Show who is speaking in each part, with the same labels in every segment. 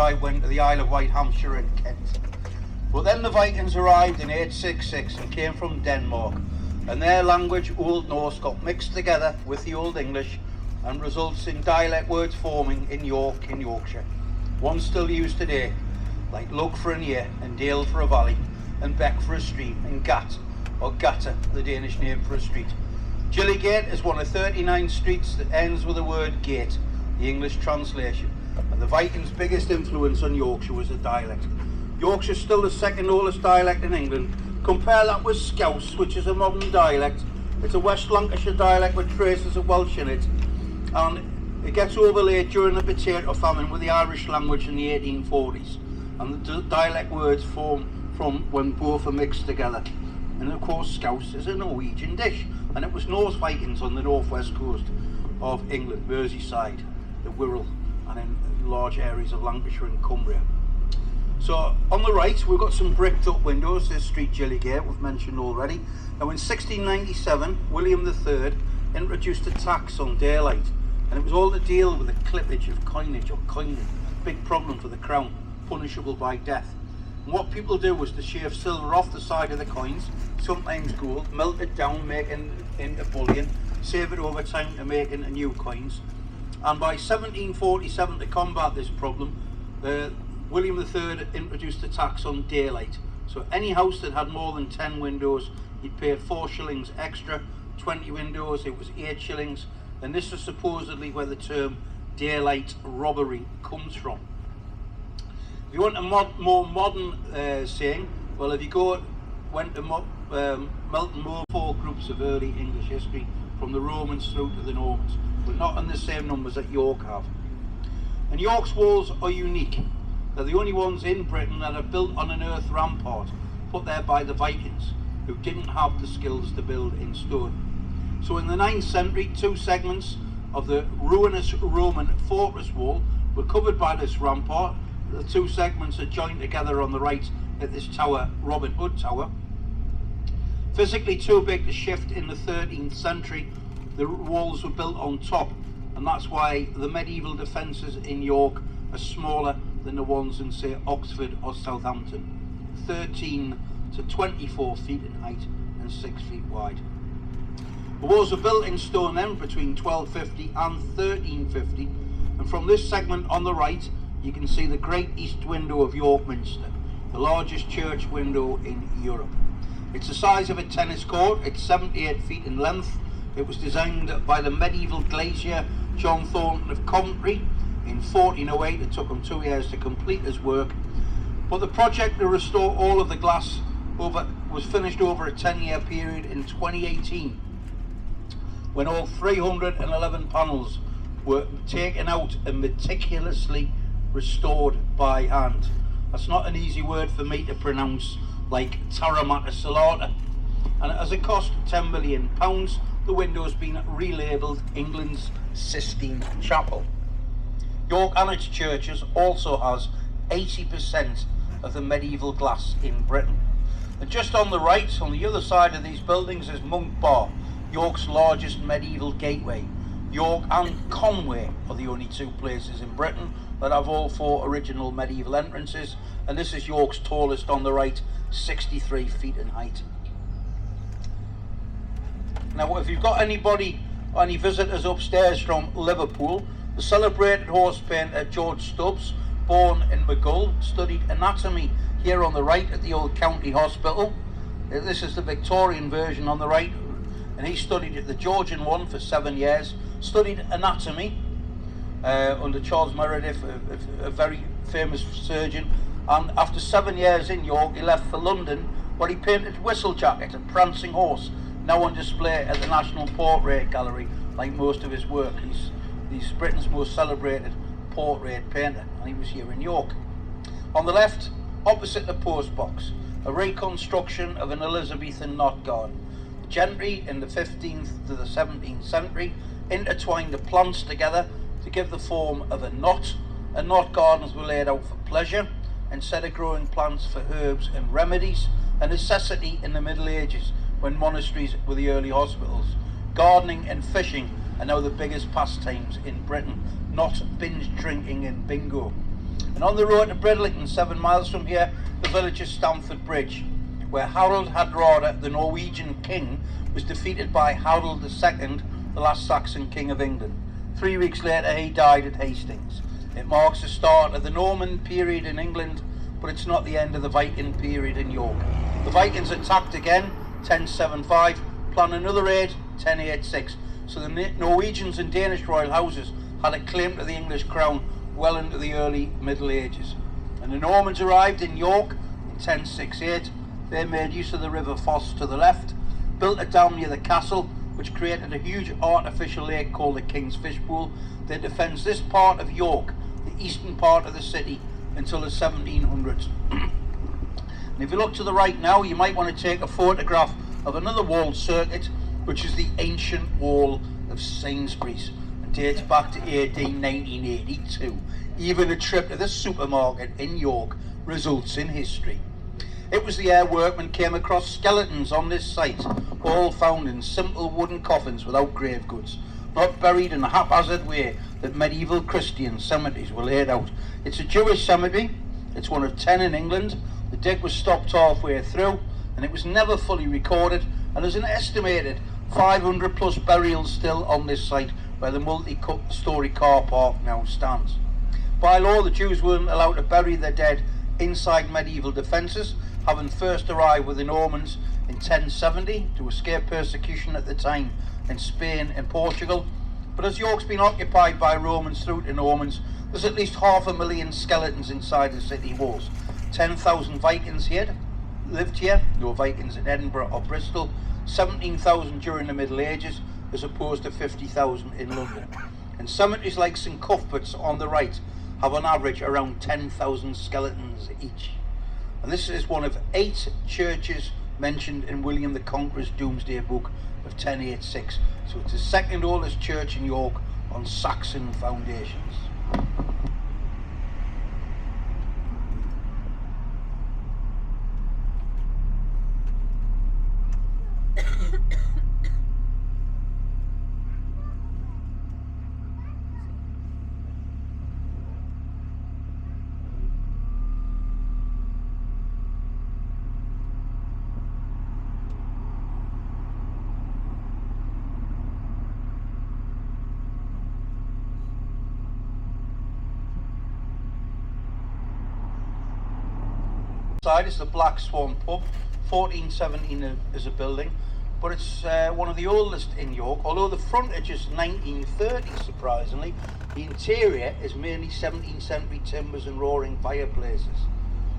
Speaker 1: tribe went to the Isle of Wight, Hampshire and Kent. But then the Vikings arrived in 866 and came from Denmark, and their language, Old Norse, got mixed together with the Old English and results in dialect words forming in York in Yorkshire. One still used today, like Lug for a year and Dale for a valley and Beck for a stream and Gat or Gatta, the Danish name for a street. Gillygate is one of 39 streets that ends with the word gate, the English translation. And the Vikings' biggest influence on Yorkshire was the dialect. Yorkshire's still the second oldest dialect in England. Compare that with Scouse, which is a modern dialect. It's a West Lancashire dialect with traces of Welsh in it. And it gets overlaid during the potato famine with the Irish language in the 1840s. And the dialect words form from when both are mixed together. And of course Scouse is a Norwegian dish. And it was Norse Vikings on the northwest coast of England, Merseyside, the Wirral, and in large areas of Lancashire and Cumbria. So on the right we've got some bricked up windows. There's Street Gillygate, we've mentioned already. Now in 1697 William III introduced a tax on daylight, and it was all to deal with the clippage of coinage or coining, big problem for the crown, punishable by death. And what people do was to shave silver off the side of the coins, sometimes gold, melt it down, make it into bullion, save it over time to make into new coins. And by 1747, to combat this problem, William III introduced a tax on daylight. So any house that had more than 10 windows, you'd pay 4 shillings extra. 20 windows, it was 8 shillings. And this is supposedly where the term daylight robbery comes from. If you want a more modern saying, well, if you went to Melton Moor, 4 groups of early English history, from the Romans through to the Normans, but not in the same numbers that York have. And York's walls are unique. They're the only ones in Britain that are built on an earth rampart, put there by the Vikings, who didn't have the skills to build in stone. So in the 9th century, 2 segments of the ruinous Roman fortress wall were covered by this rampart. The 2 segments are joined together on the right at this tower, Robin Hood Tower. Physically too big to shift in the 13th century, the walls were built on top, and that's why the medieval defences in York are smaller than the ones in, say, Oxford or Southampton. 13 to 24 feet in height and 6 feet wide. The walls were built in stone then between 1250 and 1350, and from this segment on the right you can see the great east window of York Minster, the largest church window in Europe. It's the size of a tennis court, it's 78 feet in length. It was designed by the medieval glazier John Thornton of Coventry in 1408. It took him 2 years to complete his work. But the project to restore all of the glass was finished over a 10-year period in 2018, when all 311 panels were taken out and meticulously restored by hand. That's not an easy word for me to pronounce, like Taramata Salata. And it has a cost £10 million. The window's been relabelled England's Sistine Chapel. York and its churches also has 80% of the medieval glass in Britain. And just on the right, on the other side of these buildings, is Walmgate Bar, York's largest medieval gateway. York and Conway are the only 2 places in Britain that have all 4 original medieval entrances, and this is York's tallest on the right, 63 feet in height. Now, if you've got any visitors upstairs from Liverpool, the celebrated horse painter George Stubbs, born in Maghull, studied anatomy here on the right at the old county hospital. This is the Victorian version on the right, and he studied at the Georgian one for 7 years, studied anatomy under Charles Meredith, a very famous surgeon, and after 7 years in York he left for London, where he painted Whistlejacket, a prancing horse, now on display at the National Portrait Gallery. Like most of his work, he's Britain's most celebrated portrait painter, and he was here in York. On the left, opposite the post box, a reconstruction of an Elizabethan knot garden. The gentry in the 15th to the 17th century intertwined the plants together to give the form of a knot, and knot gardens were laid out for pleasure instead of growing plants for herbs and remedies, a necessity in the Middle Ages when monasteries were the early hospitals. Gardening and fishing are now the biggest pastimes in Britain, not binge drinking and bingo. And on the road to Bridlington, 7 miles from here, the village of Stamford Bridge, where Harold Hardrada, the Norwegian king, was defeated by Harold II, the last Saxon king of England. 3 weeks later he died at Hastings. It marks the start of the Norman period in England, but it's not the end of the Viking period in York. The Vikings attacked again, 1075, planned another raid, 1086. So the Norwegians and Danish royal houses had a claim to the English crown well into the early Middle Ages. And the Normans arrived in York in 1068. They made use of the River Foss to the left, built a dam near the castle, which created a huge artificial lake called the King's Fish Pool that defends this part of York, the eastern part of the city, until the 1700s. And if you look to the right now, you might want to take a photograph of another walled circuit, which is the ancient wall of Sainsbury's, and dates back to AD 1982. Even a trip to the supermarket in York results in history. It was the air workmen came across skeletons on this site, all found in simple wooden coffins without grave goods, not buried in a haphazard way that medieval Christian cemeteries were laid out. It's a Jewish cemetery. It's one of 10 in England. The dig was stopped halfway through, and it was never fully recorded, and there's an estimated 500 plus burials still on this site where the multi-storey car park now stands. By law, the Jews weren't allowed to bury their dead inside medieval defences, having first arrived with the Normans in 1070 to escape persecution at the time in Spain and Portugal. But as York's been occupied by Romans through to Normans, there's at least 500,000 skeletons inside the city walls. 10,000 Vikings here lived here, no Vikings in Edinburgh or Bristol, 17,000 during the Middle Ages as opposed to 50,000 in London. And cemeteries like St Cuthbert's on the right have on average around 10,000 skeletons each. And this is one of 8 churches mentioned in William the Conqueror's Doomsday Book of 1086. So it's the second oldest church in York on Saxon foundations. Side is the Black Swan Pub, 1417 as a building, but it's one of the oldest in York, although the frontage is 1930 surprisingly. The interior is mainly 17th century timbers and roaring fireplaces.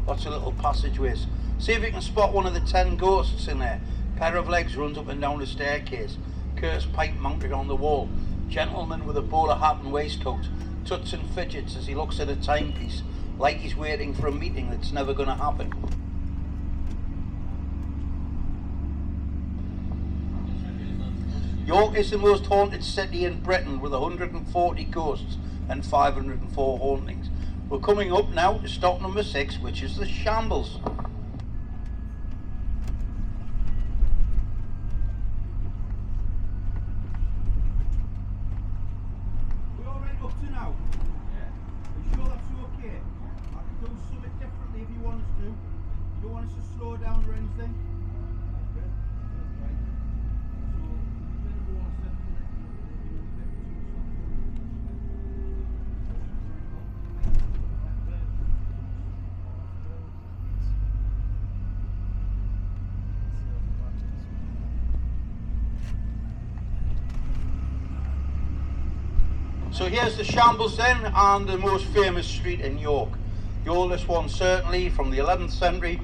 Speaker 1: Lots of little passageways. See if you can spot one of the 10 ghosts in there. Pair of legs runs up and down the staircase, curse pipe mounted on the wall, gentleman with a bowler hat and waistcoat, tuts and fidgets as he looks at a timepiece, like he's waiting for a meeting that's never going to happen. York is the most haunted city in Britain with 140 ghosts and 504 hauntings. We're coming up now to stop number 6, which is the Shambles. We're all ready up to now? Are you sure that's okay? I can do something differently if you want us to. You don't want us to slow down or anything? So here's the Shambles then, and the most famous street in York. The oldest one certainly, from the 11th century,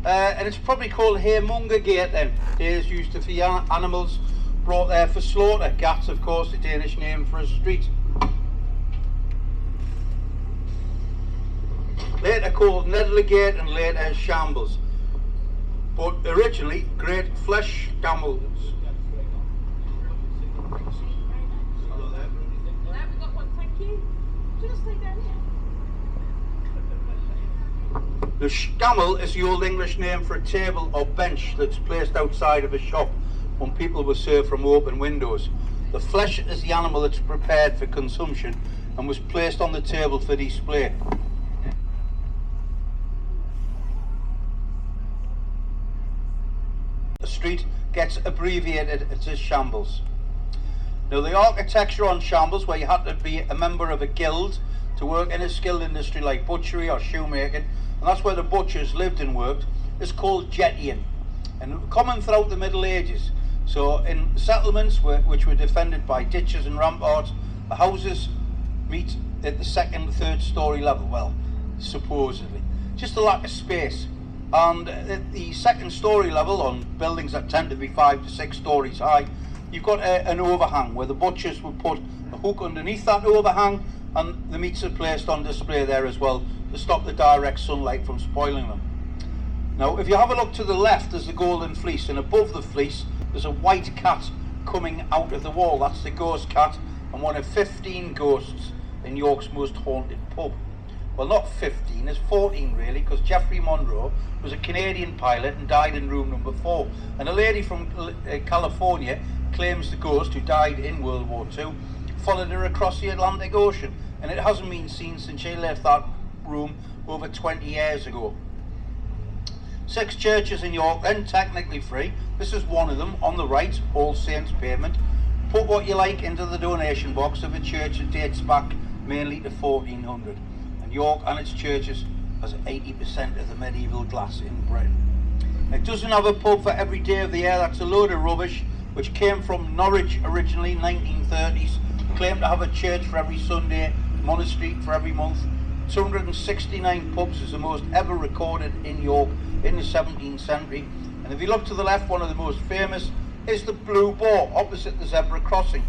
Speaker 1: and it's probably called Micklegate then. Days used to feed animals brought there for slaughter. Gat's of course the Danish name for a street. Later called Micklegate and later Shambles. But originally Great Flesh Shambles. The scammel is the Old English name for a table or bench that's placed outside of a shop when people were served from open windows. The flesh is the animal that's prepared for consumption and was placed on the table for display. street gets abbreviated to Shambles. Now the architecture on Shambles, where you had to be a member of a guild to work in a skilled industry like butchery or shoemaking, and that's where the butchers lived and worked, is called jettying, and common throughout the Middle Ages. So in settlements which were defended by ditches and ramparts, the houses meet at the second and third story level, well, supposedly. Just a lack of space. And at the second story level, on buildings that tend to be 5 to 6 stories high, you've got an overhang where the butchers would put a hook underneath that overhang, and the meats are placed on display there as well to stop the direct sunlight from spoiling them. Now if you have a look to the left, there's the golden fleece, and above the fleece there's a white cat coming out of the wall. That's the ghost cat, and one of 15 ghosts in York's most haunted pub. Well, not 15, it's 14 really, because Geoffrey Monroe was a Canadian pilot and died in room number 4. And a lady from California claims the ghost, who died in World War II, followed her across the Atlantic Ocean, and it hasn't been seen since she left that room over 20 years ago. 6 churches in York, then technically free. This is one of them, on the right, All Saints pavement. Put what you like into the donation box of a church that dates back mainly to 1400. And York and its churches has 80% of the medieval glass in Britain. It doesn't have a pub for every day of the year. That's a load of rubbish, which came from Norwich originally, 1930s. Claimed to have a church for every Sunday, monastery for every month. 269 pubs is the most ever recorded in York in the 17th century. And if you look to the left, one of the most famous is the Blue Boar, opposite the zebra crossing.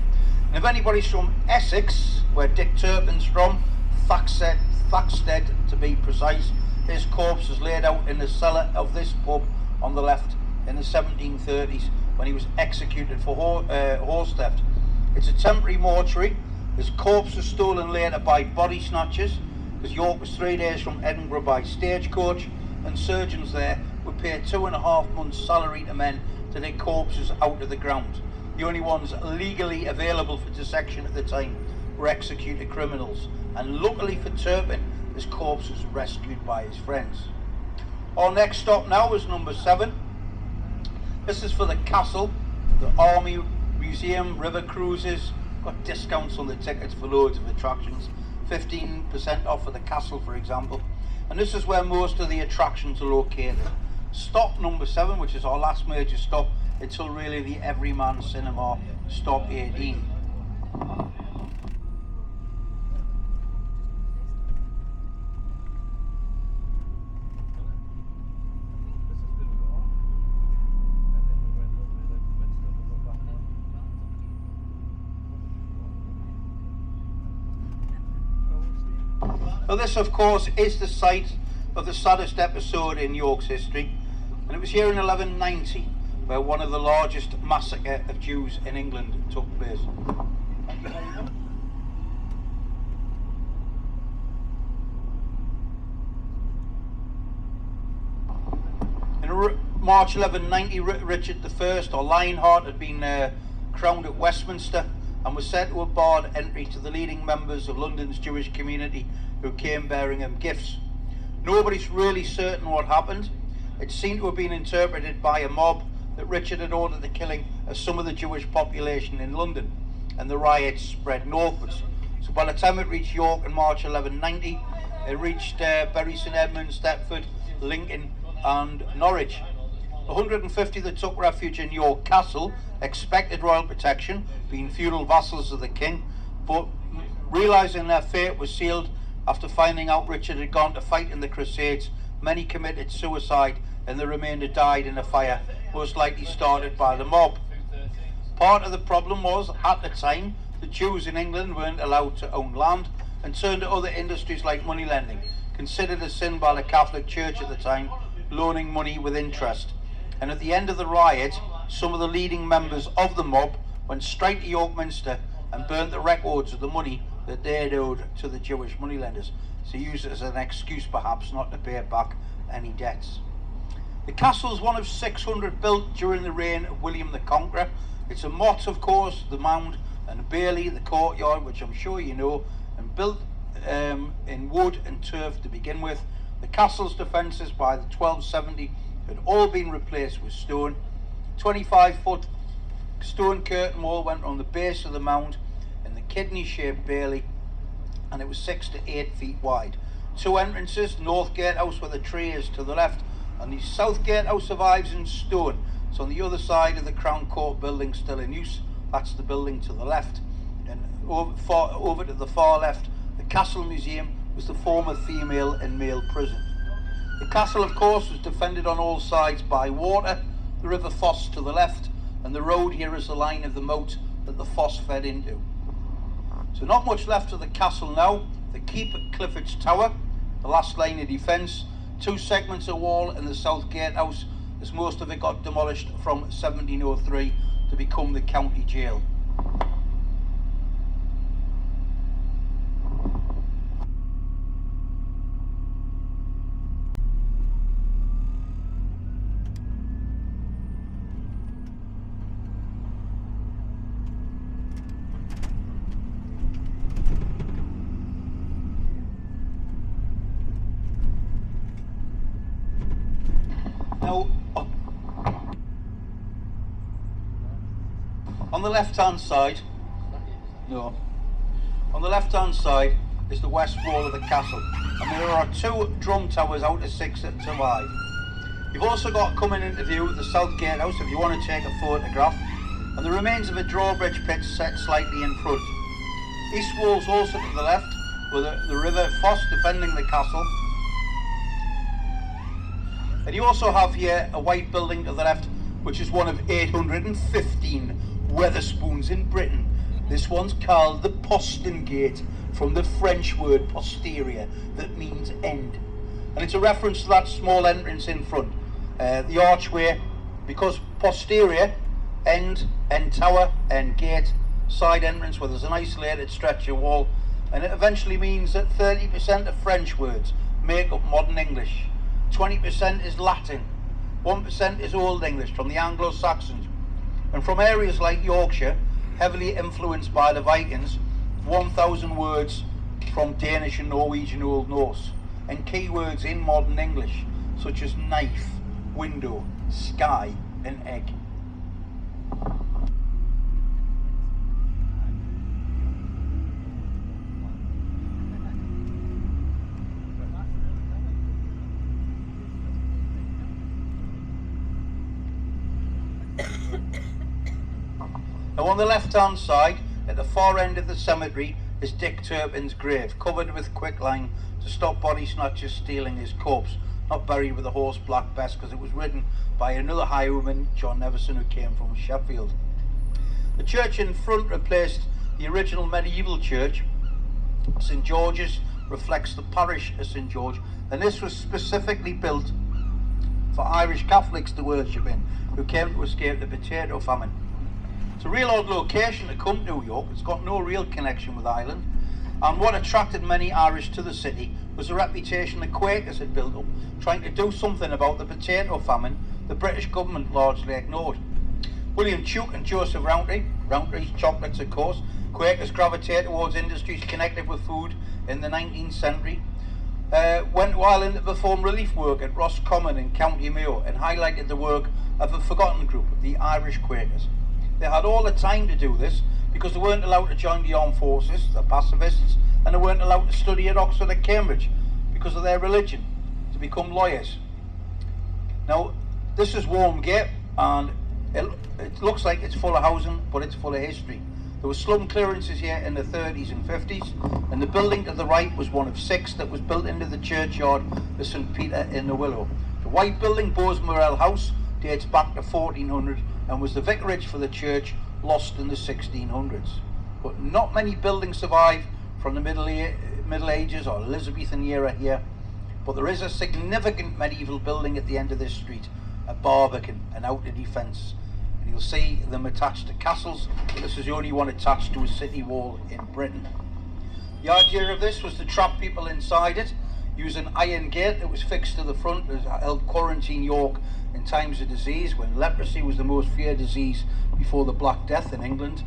Speaker 1: And if anybody's from Essex, where Dick Turpin's from, Thaxted to be precise, his corpse is laid out in the cellar of this pub on the left in the 1730s when he was executed for horse theft. It's a temporary mortuary. His corpse was stolen later by body snatchers, because York was 3 days from Edinburgh by stagecoach, and surgeons there would pay 2.5 months' salary to men to dig corpses out of the ground. The only ones legally available for dissection at the time were executed criminals, and luckily for Turpin, his corpse was rescued by his friends. Our next stop now is number 7. This is for the castle, the Army Museum, river cruises. Got discounts on the tickets for loads of attractions, 15% off for the castle, for example. And this is where most of the attractions are located. Stop number 7, which is our last major stop until really the Everyman Cinema, stop 18. Now this, of course, is the site of the saddest episode in York's history, and it was here in 1190 where one of the largest massacre of Jews in England took place. In March 1190, Richard I, or Lionheart, had been crowned at Westminster and was said to have barred entry to the leading members of London's Jewish community who came bearing him gifts. Nobody's really certain what happened. It seemed to have been interpreted by a mob that Richard had ordered the killing of some of the Jewish population in London, and the riots spread northwards. So by the time it reached York in March 1190, it reached Bury St Edmunds, Thetford, Lincoln and Norwich. The 150 that took refuge in York Castle expected royal protection, being feudal vassals of the king, but realising their fate was sealed after finding out Richard had gone to fight in the Crusades, many committed suicide and the remainder died in a fire, most likely started by the mob. Part of the problem was, at the time, the Jews in England weren't allowed to own land and turned to other industries like money lending, considered a sin by the Catholic Church at the time, loaning money with interest. And at the end of the riot, some of the leading members of the mob went straight to York Minster and burnt the records of the money that they had owed to the Jewish moneylenders, so used it as an excuse perhaps not to pay back any debts. The castle is one of 600 built during the reign of William the Conqueror. It's a motte, of course, the mound, and a bailey, the courtyard, which I'm sure you know, and built in wood and turf to begin with. The castle's defences by the 1270 had all been replaced with stone. 25-foot stone curtain wall went on the base of the mound in the kidney-shaped bailey, and it was 6 to 8 feet wide. 2 entrances, North Gatehouse where the tree is to the left, and the South Gatehouse survives in stone. So on the other side of the Crown Court building still in use, that's the building to the left. And over to the far left, the Castle Museum was the former female and male prison. The castle, of course, was defended on all sides by water, the River Foss to the left, and the road here is the line of the moat that the Foss fed into. So not much left of the castle now. The keep at Clifford's Tower, the last line of defence, 2 segments of wall in the South Gatehouse, as most of it got demolished from 1703 to become the county jail. Now, on the left-hand side, on the left-hand side is the west wall of the castle, and there are 2 drum towers out of 6 that survive. You've also got coming into view the South Gatehouse if you want to take a photograph, and the remains of a drawbridge pit set slightly in front. East wall's also to the left, with the River Foss defending the castle. And you also have here a white building to the left, which is one of 815 Wetherspoons in Britain. This one's called the Postern Gate, from the French word posterior, that means end. And it's a reference to that small entrance in front. The archway, because posterior, end tower, end gate, side entrance where there's an isolated stretch of wall, and it eventually means that 30% of French words make up modern English. 20% is Latin, 1% is Old English from the Anglo-Saxons, and from areas like Yorkshire, heavily influenced by the Vikings, 1,000 words from Danish and Norwegian Old Norse, and keywords in modern English, such as knife, window, sky, and egg. Now on the left-hand side, at the far end of the cemetery, is Dick Turpin's grave, covered with quicklime to stop body snatchers stealing his corpse. Not buried with a horse Black Bess, because it was ridden by another highwayman, John Neverson, who came from Sheffield. The church in front replaced the original medieval church. St George's reflects the parish of St George, and this was specifically built for Irish Catholics to worship in, who came to escape the potato famine. It's a real odd location to come to New York. It's got no real connection with Ireland, and what attracted many Irish to the city was the reputation the Quakers had built up, trying to do something about the potato famine the British government largely ignored. William Tuke and Joseph Rowntree, chocolates of course, Quakers gravitate towards industries connected with food in the 19th century, went while in to perform relief work at Roscommon in County Mayo and highlighted the work of a forgotten group, the Irish Quakers. They had all the time to do this because they weren't allowed to join the armed forces, the pacifists, and they weren't allowed to study at Oxford and Cambridge because of their religion, to become lawyers. Now, this is Walmgate, and it looks like it's full of housing, but it's full of history. There were slum clearances here in the 30s and 50s, and the building to the right was one of 6 that was built into the churchyard of St Peter in the Willow. The white building, Bowes Morel House, dates back to 1400 and was the vicarage for the church, lost in the 1600s. But not many buildings survive from the Middle Ages or Elizabethan era here, but there is a significant medieval building at the end of this street, a barbican, an outer defence. And you'll see them attached to castles, but this is the only one attached to a city wall in Britain. The idea of this was to trap people inside it, use an iron gate that was fixed to the front that helped quarantine York in times of disease, when leprosy was the most feared disease before the Black Death in England.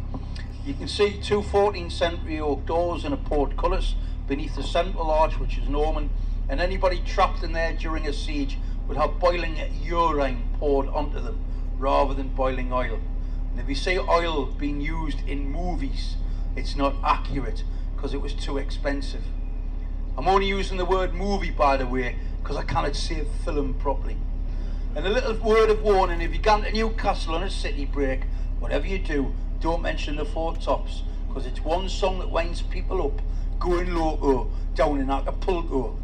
Speaker 1: You can see 2 14th century oak doors and a portcullis beneath the central arch, which is Norman, and anybody trapped in there during a siege would have boiling urine poured onto them, rather than boiling oil. And if you see oil being used in movies, it's not accurate because it was too expensive. I'm only using the word movie, by the way, because I cannot say film properly. And a little word of warning: if you go to Newcastle on a city break, whatever you do, don't mention the Four Tops, because it's one song that winds people up, going loco down in Acapulco.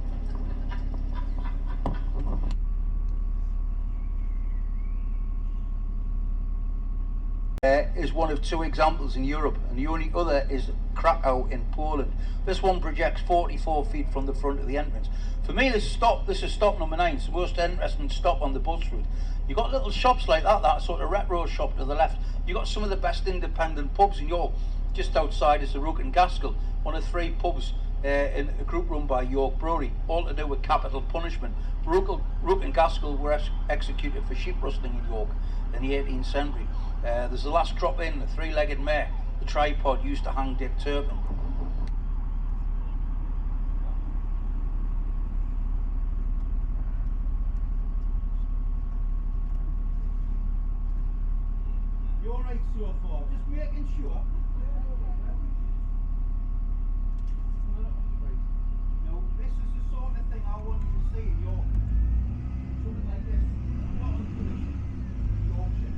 Speaker 1: Is one of two examples in Europe, and the only other is Krakow in Poland. This one projects 44 feet from the front of the entrance. For me, this is stop number 9. It's the most interesting stop on the bus route. You've got little shops like that sort of retro shop to the left. You've got some of the best independent pubs in York. Just outside is the Rook and Gaskell, one of 3 pubs in a group run by York Brewery, all to do with capital punishment. Rook and Gaskell were executed for sheep rustling in York in the 18th century. There's the last drop in, the 3-legged mare, the tripod used to hang Dick Turpin. You're all right so far, just making sure. No, this is the sort of thing I want you to see in York. Something like this. Not unfinished. Yorkshire.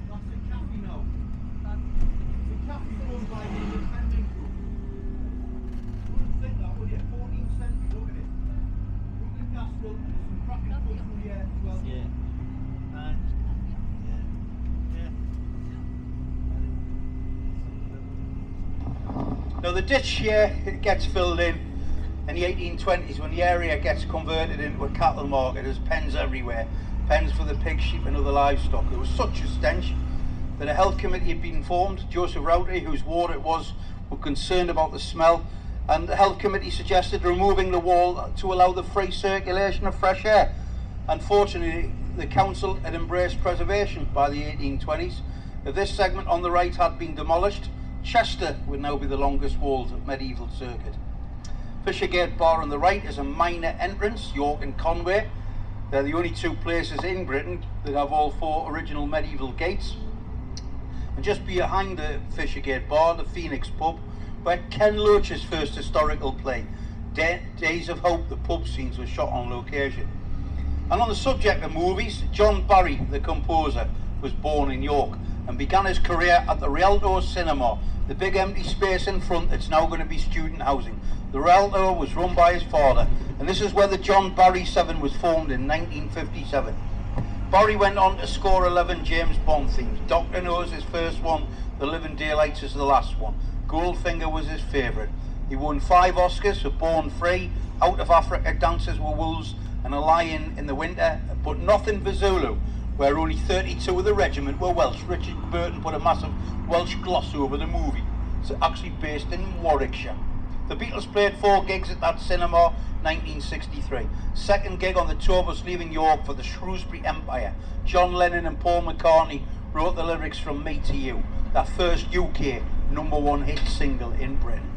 Speaker 1: That's a cafe now. It's a cafe run by the independent group. You wouldn't think that, would you? 14th century, look at it. Look at the Gaskell, there's some cracking pubs through here as well. Yeah. Now the ditch here, it gets filled in the 1820s when the area gets converted into a cattle market. There's pens everywhere, pens for the pig, sheep and other livestock. There was such a stench that a health committee had been formed. Joseph Rowley, whose ward it was, were concerned about the smell, and the health committee suggested removing the wall to allow the free circulation of fresh air. Unfortunately, the council had embraced preservation by the 1820s. If this segment on the right had been demolished, Chester would now be the longest walled medieval circuit. Fishergate Bar on the right is a minor entrance, York and Conway. They're the only 2 places in Britain that have all 4 original medieval gates. And just behind the Fishergate Bar, the Phoenix pub, where Ken Loach's first historical play, Days of Hope, the pub scenes, were shot on location. And on the subject of movies, John Barry, the composer, was born in York and began his career at the Rialto Cinema, the big empty space in front that's now going to be student housing. The Rialto was run by his father, and this is where the John Barry 7 was formed in 1957. Barry went on to score 11 James Bond themes. Doctor No is his first one, The Living Daylights is the last one. Goldfinger was his favourite. He won 5 Oscars for Born Free, Out of Africa, Dances with Wolves and A Lion in the Winter, but nothing for Zulu, where only 32 of the regiment were Welsh. Richard Burton put a massive Welsh gloss over the movie. It's actually based in Warwickshire. The Beatles played 4 gigs at that cinema, 1963. Second gig on the tour was leaving York for the Shrewsbury Empire. John Lennon and Paul McCartney wrote the lyrics from Me to You, that first UK #1 hit single in Britain.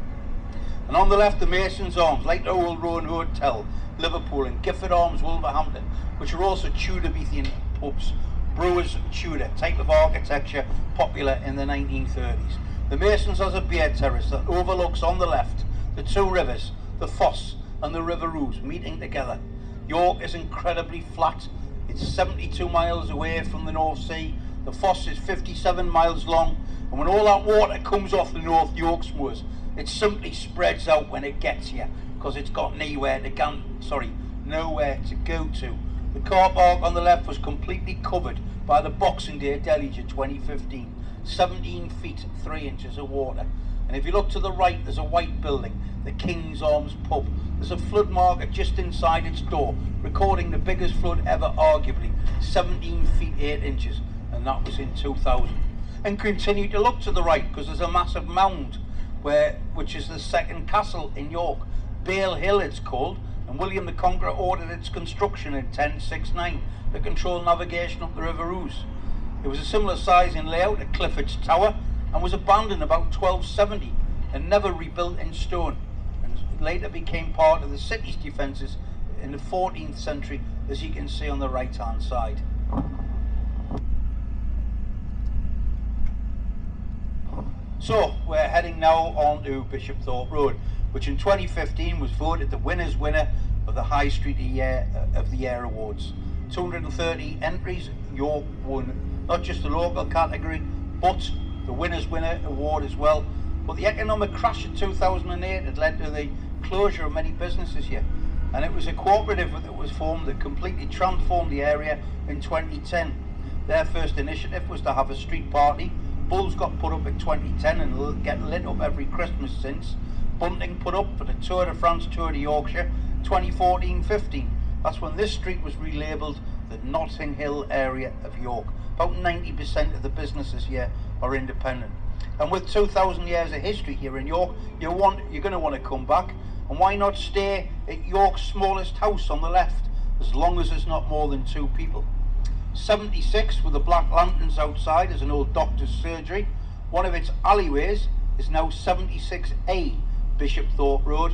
Speaker 1: And on the left, the Mason's Arms, like the Old Rowan Hotel, Liverpool, and Gifford Arms, Wolverhampton, which are also Tudor-Bethian pubs. Brewers Tudor, type of architecture popular in the 1930s. The Masons has a beer terrace that overlooks on the left the 2 rivers, the Foss and the River Ouse, meeting together. York is incredibly flat. It's 72 miles away from the North Sea. The Foss is 57 miles long, and when all that water comes off the North York moors, it simply spreads out when it gets here, because it's got nowhere to go to. The car park on the left was completely covered by the Boxing Day deluge of 2015, 17 feet 3 inches of water. And if you look to the right, there's a white building, the King's Arms pub. There's a flood marker just inside its door, recording the biggest flood ever, arguably 17 feet 8 inches, and that was in 2000. And continue to look to the right, because there's a massive mound which is the second castle in York. Bale Hill it's called, and William the Conqueror ordered its construction in 1069 to control navigation up the River Ouse. It was a similar size in layout to Clifford's Tower and was abandoned about 1270 and never rebuilt in stone, and later became part of the city's defences in the 14th century, as you can see on the right hand side. So we're heading now on to Bishopthorpe Road, which in 2015 was voted the winner of the High Street of the Year Awards. 230 entries. York won not just the local category, but the winner award as well. But the economic crash of 2008 had led to the closure of many businesses here, and it was a cooperative that was formed that completely transformed the area in 2010. Their first initiative was to have a street party. Bulls got put up in 2010 and will get lit up every Christmas since. Bunting put up for the Tour de France, Tour de Yorkshire 2014-15. That's when this street was relabelled the Notting Hill area of York. About 90% of the businesses here are independent. And with 2,000 years of history here in York, you're going to want to come back. And why not stay at York's smallest house on the left, as long as there's not more than 2 people. 76 with the black lanterns outside is an old doctor's surgery. One of its alleyways is now 76A Bishopthorpe Road,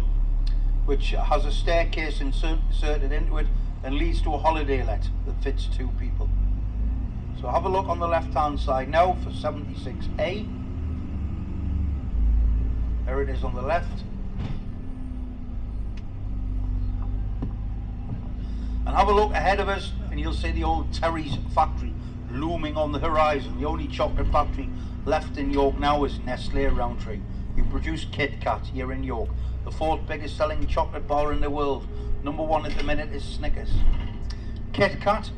Speaker 1: which has a staircase inserted into it and leads to a holiday let that fits 2 people. So have a look on the left hand side now for 76A. There it is on the left. And have a look ahead of us and you'll see the old Terry's factory looming on the horizon. The only chocolate factory left in York now is Nestlé Rowntree, who produce Kit Kat here in York, the 4th biggest selling chocolate bar in the world. Number 1 at the minute is Snickers. Kit Kat,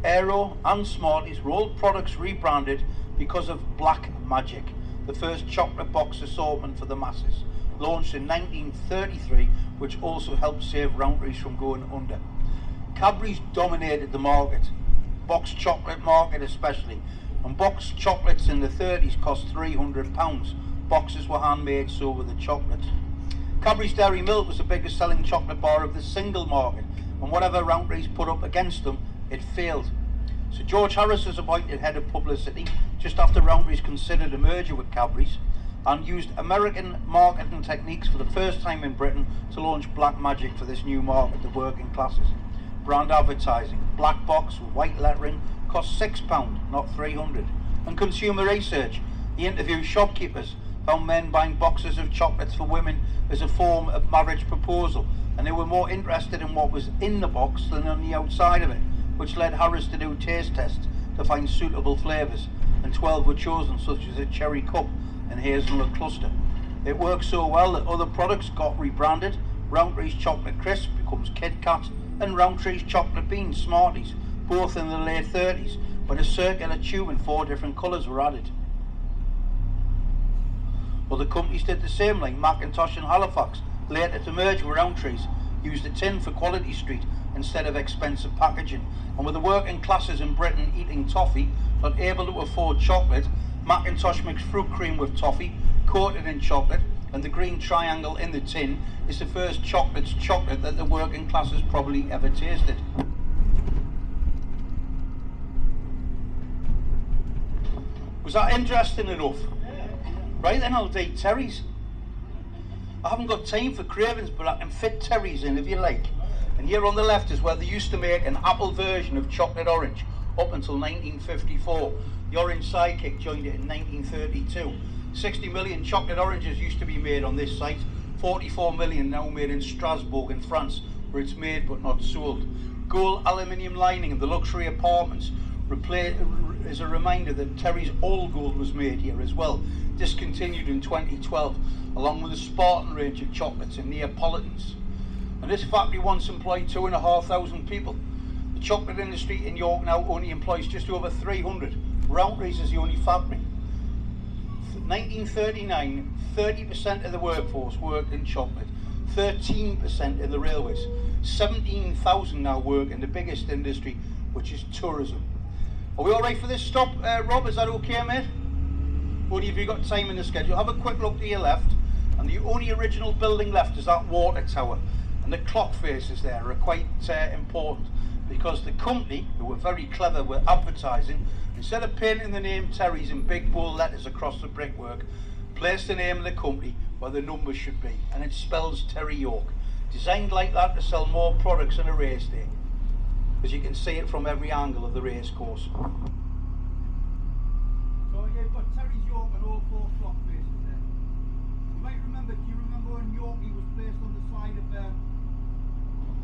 Speaker 1: Aero and Smarties were all products rebranded because of Black Magic, the first chocolate box assortment for the masses, launched in 1933, which also helped save Rowntree's from going under. Cadbury's dominated the market, boxed chocolate market especially, and boxed chocolates in the 30s cost £300. Boxes were handmade, so were the chocolates. Cadbury's Dairy Milk was the biggest selling chocolate bar of the single market, and whatever Rowntree's put up against them, it failed. So George Harris was appointed head of publicity just after Rowntree's considered a merger with Cadbury's, and used American marketing techniques for the first time in Britain to launch Black Magic for this new market, the working classes. Brand advertising, black box with white lettering, cost £6, not £300. And consumer research, the interviewed shopkeepers found men buying boxes of chocolates for women as a form of marriage proposal, and they were more interested in what was in the box than on the outside of it, which led Harris to do taste tests to find suitable flavours, and 12 were chosen, such as a cherry cup and hazelnut cluster. It worked so well that other products got rebranded. Rowntree's Chocolate Crisp becomes Kit Kat, and Rowntree's Chocolate Beans Smarties, both in the late 30s, when a circular tube in 4 different colours were added. Other companies did the same, like Macintosh and Halifax, later to merge with Rowntree's, used a tin for Quality Street instead of expensive packaging. And with the working classes in Britain eating toffee, not able to afford chocolate, Macintosh mixed fruit cream with toffee, coated in chocolate, and the green triangle in the tin is the first chocolate that the working classes probably ever tasted. Was that interesting enough? Right then, I'll take Terry's. I haven't got time for cravings, but I can fit Terry's in if you like. And here on the left is where they used to make an apple version of chocolate orange up until 1954. The Orange Sidekick joined it in 1932. 60 million chocolate oranges used to be made on this site. 44 million now made in Strasbourg in France, where it's made but not sold. Gold aluminium lining in the luxury apartments is a reminder that Terry's All Gold was made here as well, discontinued in 2012, along with the Spartan range of chocolates and Neapolitans. And this factory once employed 2,500 people. The chocolate industry in York now only employs just over 300. Rowntree's is the only factory. 1939, 30% of the workforce worked in chocolate, 13% in the railways. 17,000 now work in the biggest industry, which is tourism. Are we all right for this stop, Rob? Is that okay, mate? Only if you've got time in the schedule. Have a quick look to your left, and the only original building left is that water tower, and the clock faces there are quite important, because the company, who were very clever with advertising, instead of painting the name Terry's in big bold letters across the brickwork, placed the name of the company where the numbers should be, and it spells Terry York. Designed like that to sell more products on a race day, as you can see it from every angle of the race course. So yeah, got Terry's York and all four flock faces there. You might remember, do you remember when Yorkie was placed on the side of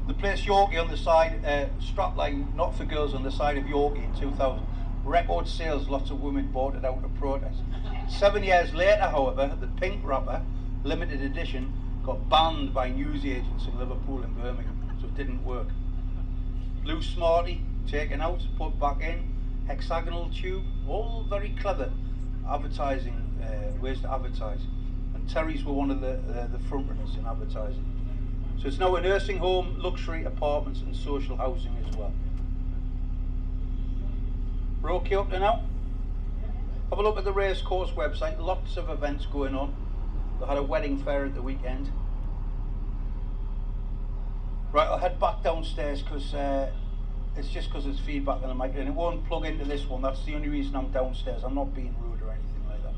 Speaker 1: the place Yorkie on the side, strapline, not for girls, on the side of Yorkie in 2000. Record sales, lots of women bought it out to protest. 7 years later, however, the pink wrapper, limited edition, got banned by news agents in Liverpool and Birmingham, so it didn't work. Blue Smarty, taken out, put back in, hexagonal tube, all very clever advertising, ways to advertise. And Terry's were one of the front runners in advertising. So it's now a nursing home, luxury apartments and social housing as well. We're okay up to now? Have a look at the racecourse website, lots of events going on. They had a wedding fair at the weekend. Right, I'll head back downstairs because it's just because there's feedback on the mic and it won't plug into this one. That's the only reason I'm downstairs. I'm not being rude or anything like that.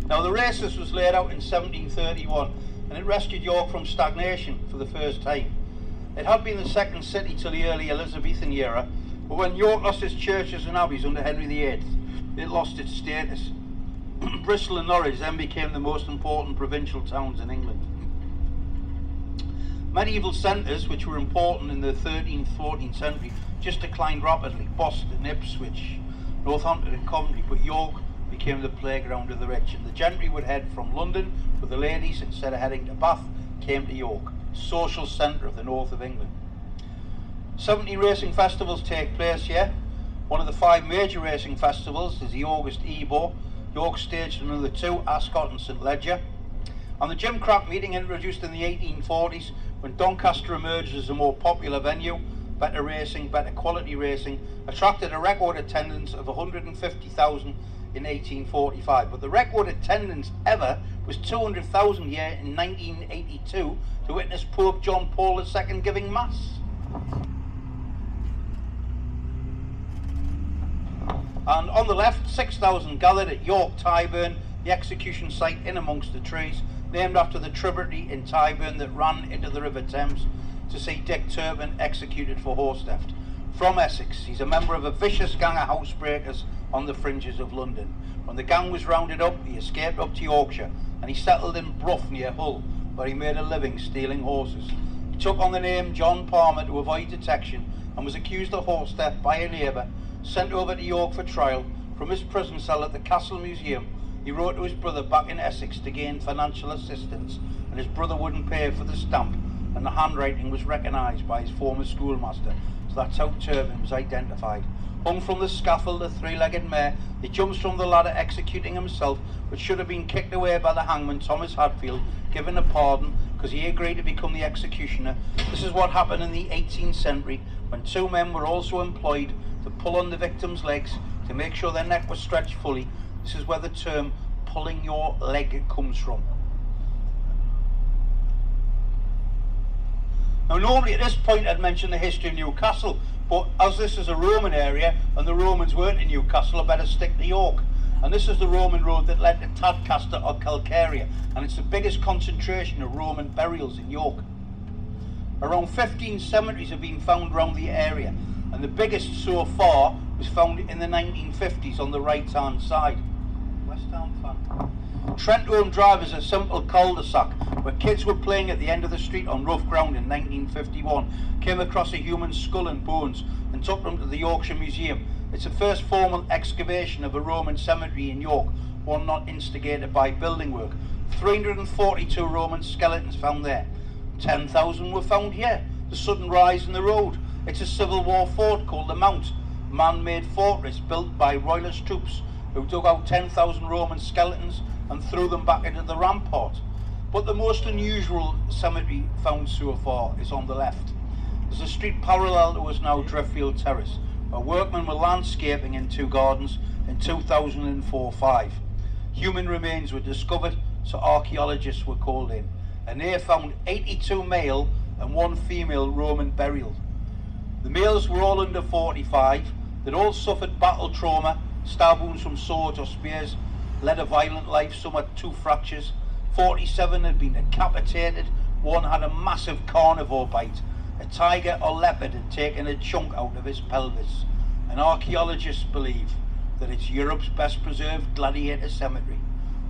Speaker 1: Now the races was laid out in 1731 and it rescued York from stagnation for the first time. It had been the second city till the early Elizabethan era, but when York lost its churches and abbeys under Henry VIII, it lost its status. Bristol and Norwich then became the most important provincial towns in England. Medieval centres, which were important in the 13th, 14th century, just declined rapidly. Boston, Ipswich, Northampton and Coventry, but York became the playground of the rich, and the gentry would head from London with the ladies instead of heading to Bath, came to York, social centre of the north of England. 70 racing festivals take place here. One of the 5 major racing festivals is the August Ebo. York staged another 2, Ascot and St Leger. And the Gimcrack meeting, introduced in the 1840s, when Doncaster emerged as a more popular venue, better racing, better quality racing, attracted a record attendance of 150,000 in 1845. But the record attendance ever was 200,000 here in 1982 to witness Pope John Paul II giving Mass. And on the left, 6,000 gathered at York Tyburn, the execution site in amongst the trees, named after the tributary in Tyburn that ran into the River Thames, to see Dick Turpin executed for horse theft. From Essex, he's a member of a vicious gang of housebreakers on the fringes of London. When the gang was rounded up, he escaped up to Yorkshire and he settled in Brough near Hull, where he made a living stealing horses. He took on the name John Palmer to avoid detection and was accused of horse theft by a neighbour, sent over to York for trial. From his prison cell at the Castle Museum, he wrote to his brother back in Essex to gain financial assistance, and his brother wouldn't pay for the stamp, and the handwriting was recognised by his former schoolmaster, so that's how Turpin was identified. Hung from the scaffold, a 3-legged mare, he jumps from the ladder executing himself, which should have been kicked away by the hangman Thomas Hadfield, given a pardon because he agreed to become the executioner. This is what happened in the 18th century, when 2 men were also employed to pull on the victim's legs to make sure their neck was stretched fully. This is where the term pulling your leg comes from. Now normally at this point I'd mention the history of Newcastle, but as this is a Roman area and the Romans weren't in Newcastle, I better stick to York. And this is the Roman road that led to Tadcaster or Calcaria, and it's the biggest concentration of Roman burials in York. Around 15 cemeteries have been found around the area, and the biggest so far was found in the 1950s on the right hand side. West Ham fan. Trentholm Drive is a simple cul-de-sac where kids were playing at the end of the street on rough ground in 1951, came across a human skull and bones and took them to the Yorkshire Museum. It's the first formal excavation of a Roman cemetery in York, one not instigated by building work. 342 Roman skeletons found there. 10,000 were found here. The sudden rise in the road. It's a Civil War fort called the Mount, a man-made fortress built by royalist troops who dug out 10,000 Roman skeletons and threw them back into the rampart. But the most unusual cemetery found so far is on the left. There's a street parallel to us now, Driffield Terrace, where workmen were landscaping in 2 gardens in 2004-5. Human remains were discovered, so archaeologists were called in, and they found 82 male and 1 female Roman burials. The males were all under 45, they'd all suffered battle trauma, stab wounds from swords or spears, led a violent life, some had 2 fractures, 47 had been decapitated, one had a massive carnivore bite, a tiger or leopard had taken a chunk out of his pelvis, and archaeologists believe that it's Europe's best preserved gladiator cemetery.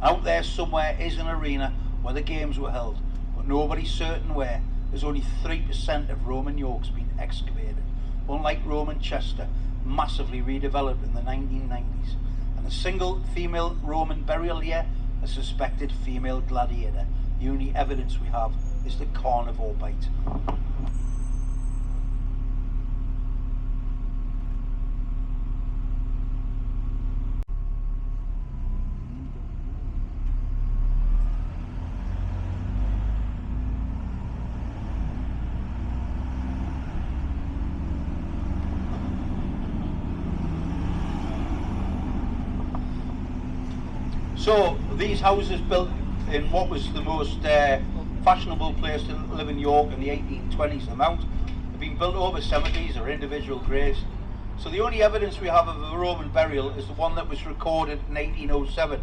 Speaker 1: Out there somewhere is an arena where the games were held, but nobody's certain where, as only 3% of Roman York's been excavated, unlike Roman Chester, massively redeveloped in the 1990s, and a single female Roman burial here, a suspected female gladiator. The only evidence we have is the carnivore bite. So these houses built in what was the most fashionable place to live in York in the 1820s, the Mount, have been built over cemeteries or individual graves. So the only evidence we have of a Roman burial is the one that was recorded in 1807.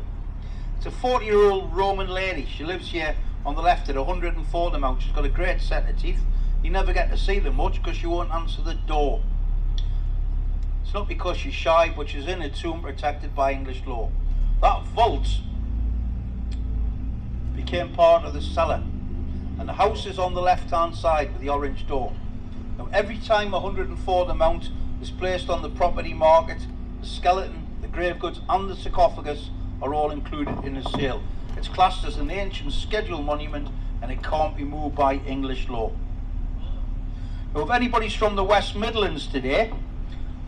Speaker 1: It's a 40-year-old Roman lady. She lives here on the left at 104 the Mount. She's got a great set of teeth. You never get to see them much because she won't answer the door. It's not because she's shy, but she's in a tomb protected by English law. That vault became part of the cellar, and the house is on the left hand side with the orange door. Now every time 104 the Mount is placed on the property market, the skeleton, the grave goods and the sarcophagus are all included in the sale. It's classed as an ancient scheduled monument and it can't be moved by English law. Now if anybody's from the West Midlands today,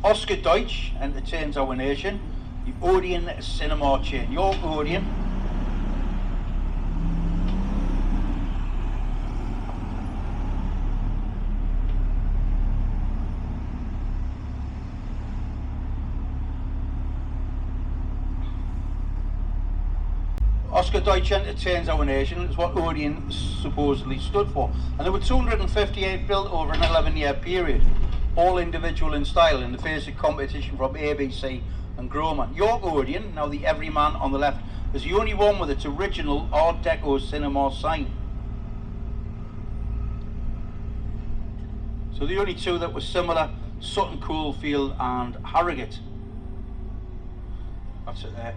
Speaker 1: Oscar Deutsch entertains our nation. The Odeon cinema chain, York Odeon. Oscar Deutsch entertains our nation is what Odeon supposedly stood for. And there were 258 built over an 11-year period, all individual in style in the face of competition from ABC and Groman. York Odeon, now the Everyman on the left, is the only one with its original Art Deco cinema sign. So the only two that were similar, Sutton Coldfield and Harrogate. That's it there.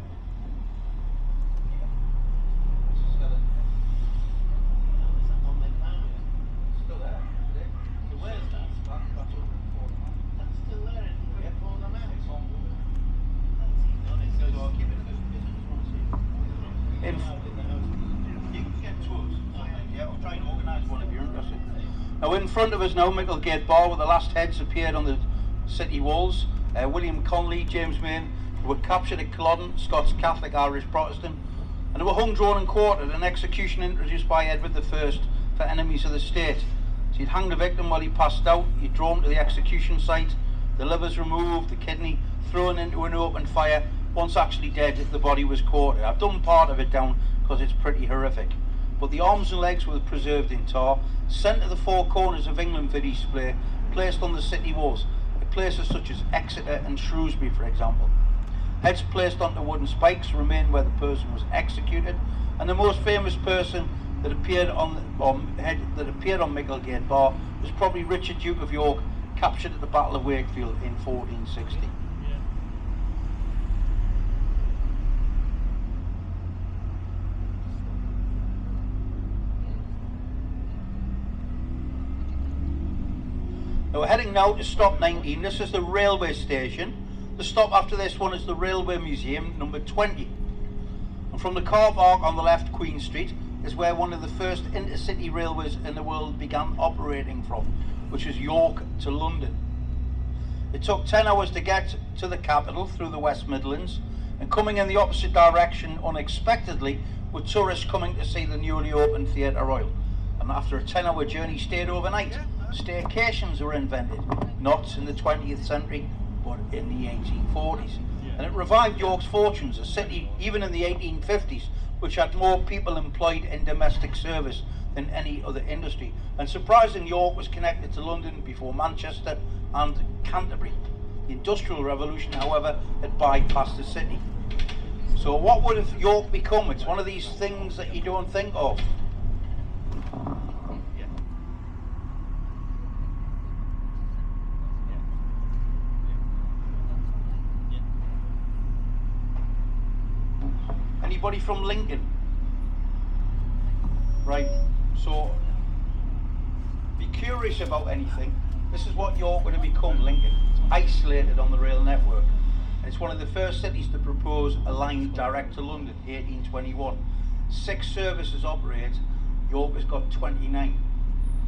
Speaker 1: Now in front of us now, Micklegate Bar, where the last heads appeared on the city walls. William Conley, James Main, who were captured at Culloden, Scots Catholic, Irish Protestant, and they were hung, drawn and quartered, an execution introduced by Edward I for enemies of the state. So he'd hang the victim while he passed out, he'd draw him to the execution site, the liver's removed, the kidney thrown into an open fire. Once actually dead, the body was quartered. I've done part of it down because it's pretty horrific. But the arms and legs were preserved in tar, sent to the four corners of England for display, placed on the city walls, at places such as Exeter and Shrewsbury, for example. Heads placed onto wooden spikes remain where the person was executed, and the most famous person that appeared on Micklegate Bar was probably Richard, Duke of York, captured at the Battle of Wakefield in 1460. Now we're heading now to stop 19. This is the railway station. The stop after this one is the Railway Museum, number 20. And from the car park on the left, Queen Street, is where one of the first intercity railways in the world began operating from, which is York to London. It took 10 hours to get to the capital through the West Midlands, and coming in the opposite direction unexpectedly were tourists coming to see the newly opened Theatre Royal. And after a 10-hour journey stayed overnight. Staycations were invented, not in the 20th century, but in the 1840s. And it revived York's fortunes, a city, even in the 1850s, which had more people employed in domestic service than any other industry. And surprisingly, York was connected to London before Manchester and Canterbury. The Industrial Revolution, however, had bypassed the city. So what would have York become? It's one of these things that you don't think of. Anybody from Lincoln? Right, so be curious about anything. This is what York would have become, Lincoln. It's isolated on the rail network. And it's one of the first cities to propose a line direct to London, 1821. 6 services operate, York has got 29.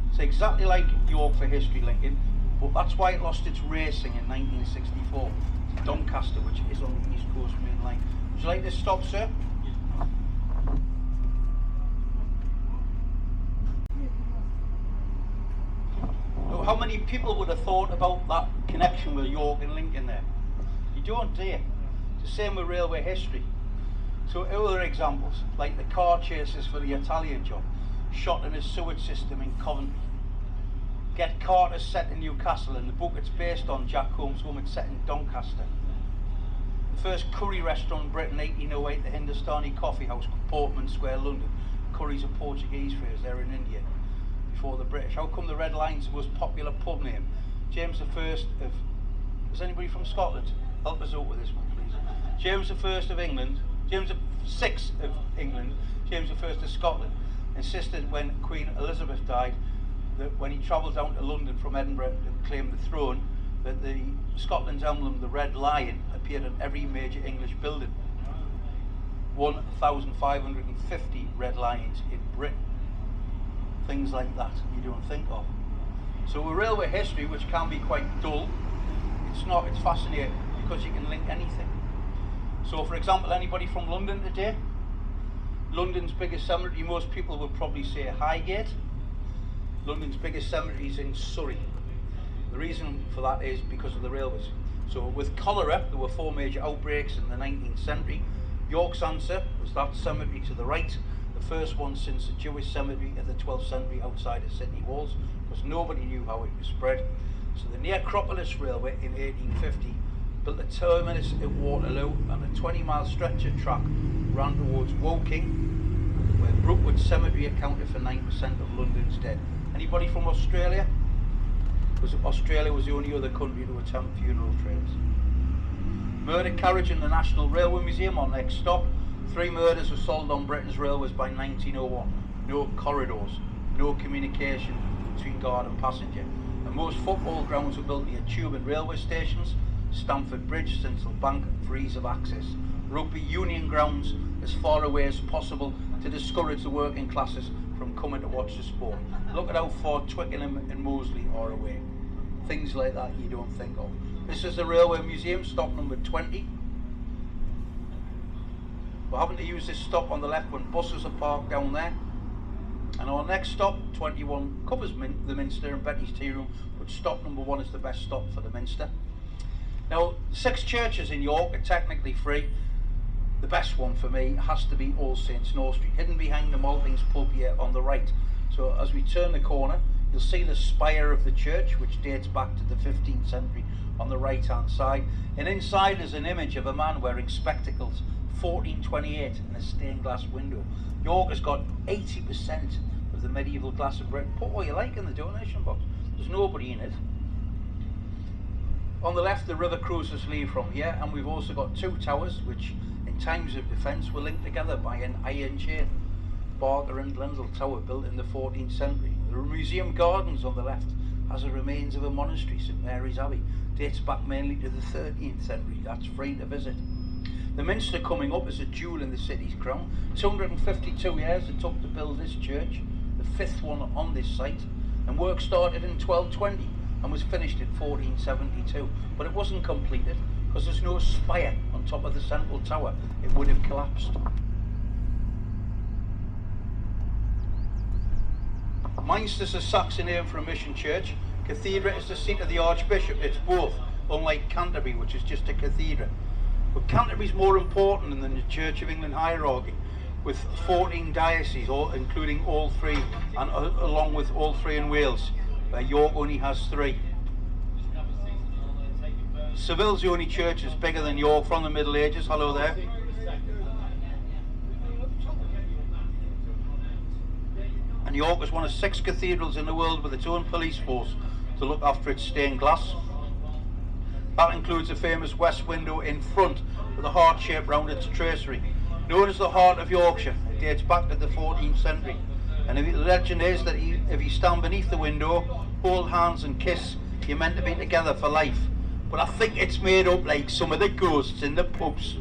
Speaker 1: It's exactly like York for history, Lincoln, but that's why it lost its racing in 1964 to Doncaster, which is on the East Coast Main Line. Would you like to stop, sir? How many people would have thought about that connection with York and Lincoln there? You don't, do you? It's the same with railway history. So other examples, like the car chases for the Italian job, shot in a sewage system in Coventry. Get Carter set in Newcastle, and the book it's based on, Jack Holmes' home, it's set in Doncaster. The first curry restaurant in Britain, 1808, the Hindustani Coffee House, Portman Square, London. Curry's a Portuguese phrase, they're in India. Before the British. How come the Red Line's the most popular pub name? James I of... Is anybody from Scotland? Help us out with this one, please. James I of England, James VI of England, James I of Scotland, insisted when Queen Elizabeth died that when he travelled down to London from Edinburgh to claim the throne, that the Scotland's emblem, the Red Lion, appeared on every major English building. 1,550 Red Lions in Britain. Things like that you don't think of. So with railway history, which can be quite dull, it's not, it's fascinating because you can link anything. So for example, anybody from London today? London's biggest cemetery, most people would probably say Highgate. London's biggest cemetery is in Surrey. The reason for that is because of the railways. So with cholera, there were 4 major outbreaks in the 19th century. York's answer was that cemetery to the right, the first one since the Jewish cemetery in the 12th century outside of city walls, because nobody knew how it was spread. So the Necropolis Railway in 1850 built a terminus at Waterloo, and a 20-mile stretch of track ran towards Woking, where Brookwood Cemetery accounted for 9% of London's dead. Anybody from Australia? Because Australia was the only other country to attempt funeral trails. Murder carriage in the National Railway Museum, our next stop. 3 murders were solved on Britain's railways by 1901. No corridors, no communication between guard and passenger. And most football grounds were built near tube and railway stations, Stamford Bridge, Sinsel Bank, for ease of access. Rugby union grounds as far away as possible to discourage the working classes from coming to watch the sport. Look at how far Twickenham and Moseley are away. Things like that you don't think of. This is the Railway Museum, stop number 20. We're having to use this stop on the left when buses are parked down there. And our next stop, 21, covers the Minster and Betty's Tea Room, but stop number 1 is the best stop for the Minster. Now, 6 churches in York are technically free. The best one for me has to be All Saints North Street, hidden behind the Maltings pub here on the right. So as we turn the corner, you'll see the spire of the church, which dates back to the 15th century on the right hand side. And inside is an image of a man wearing spectacles, 1428, in a stained glass window. York has got 80% of the medieval glass of Britain. Put what you like in the donation box. There's nobody in it. On the left, the river cruises leave from here, and we've also got 2 towers which in times of defence were linked together by an iron chain. Barker and Lindell Tower, built in the 14th century. The museum gardens on the left has the remains of a monastery, St Mary's Abbey. Dates back mainly to the 13th century. That's free to visit. The Minster coming up is a jewel in the city's crown. 252 years it took to build this church, the 5th one on this site, and work started in 1220 and was finished in 1472. But it wasn't completed because there's no spire on top of the central tower. It would have collapsed. Minster's a Saxon name for a mission church. Cathedra is the seat of the Archbishop. It's both, unlike Canterbury, which is just a cathedra. But Canterbury's more important than the Church of England hierarchy, with 14 dioceses, including all 3, and along with all 3 in Wales. York only has 3. Seville's the only church that's bigger than York from the Middle Ages. Hello there. And York is one of 6 cathedrals in the world with its own police force to look after its stained glass. That includes the famous west window in front with a heart shape round its tracery. Known as the Heart of Yorkshire, it dates back to the 14th century. And the legend is that if you stand beneath the window, hold hands and kiss, you're meant to be together for life. But I think it's made up like some of the ghosts in the pubs.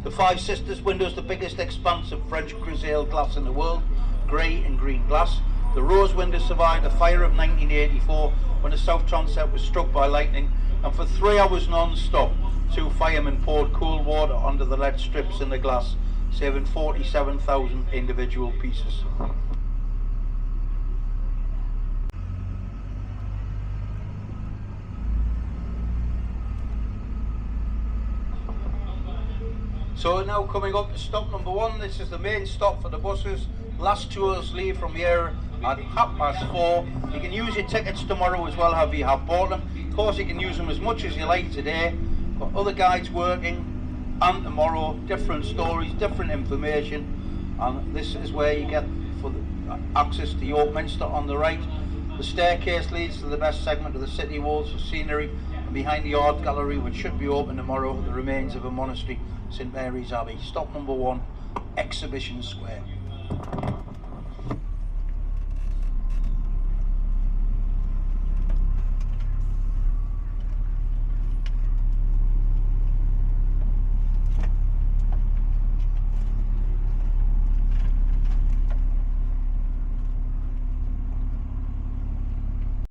Speaker 1: The Five Sisters window is the biggest expanse of French grisaille glass in the world, grey and green glass. The rose window survived the fire of 1984 when the south transept was struck by lightning, and for 3 hours non-stop, 2 firemen poured cold water onto the lead strips in the glass, saving 47,000 individual pieces. So now coming up to stop number 1, this is the main stop for the buses. Last tours leave from here at 4:30. You can use your tickets tomorrow as well, if you have bought them. Of course you can use them as much as you like today. Got other guides working, and tomorrow different stories, different information, and this is where you get for the access to York Minster on the right. The staircase leads to the best segment of the city walls for scenery, and behind the art gallery, which should be open tomorrow, the remains of a monastery, St Mary's Abbey. Stop number 1, Exhibition Square.